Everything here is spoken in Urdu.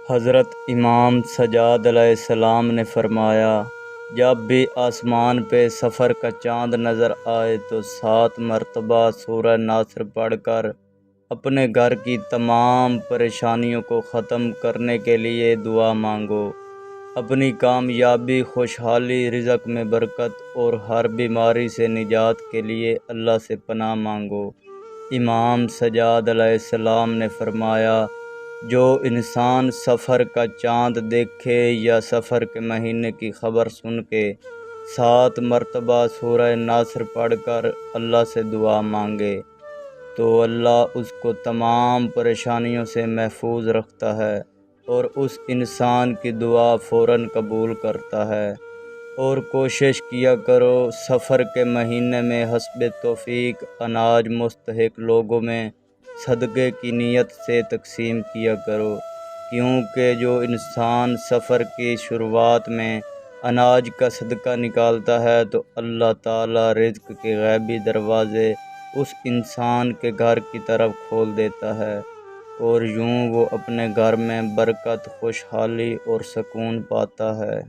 حضرت امام سجاد علیہ السلام نے فرمایا، جب بھی آسمان پہ سفر کا چاند نظر آئے تو 7 مرتبہ سورہ ناصر پڑھ کر اپنے گھر کی تمام پریشانیوں کو ختم کرنے کے لیے دعا مانگو، اپنی کامیابی، خوشحالی، رزق میں برکت اور ہر بیماری سے نجات کے لیے اللہ سے پناہ مانگو۔ امام سجاد علیہ السلام نے فرمایا، جو انسان سفر کا چاند دیکھے یا سفر کے مہینے کی خبر سن کے 7 مرتبہ سورہ ناصر پڑھ کر اللہ سے دعا مانگے تو اللہ اس کو تمام پریشانیوں سے محفوظ رکھتا ہے اور اس انسان کی دعا فوراً قبول کرتا ہے۔ اور کوشش کیا کرو سفر کے مہینے میں حسب توفیق اناج مستحق لوگوں میں صدقے کی نیت سے تقسیم کیا کرو، کیونکہ جو انسان سفر کی شروعات میں اناج کا صدقہ نکالتا ہے تو اللہ تعالیٰ رزق کے غیبی دروازے اس انسان کے گھر کی طرف کھول دیتا ہے اور یوں وہ اپنے گھر میں برکت، خوشحالی اور سکون پاتا ہے۔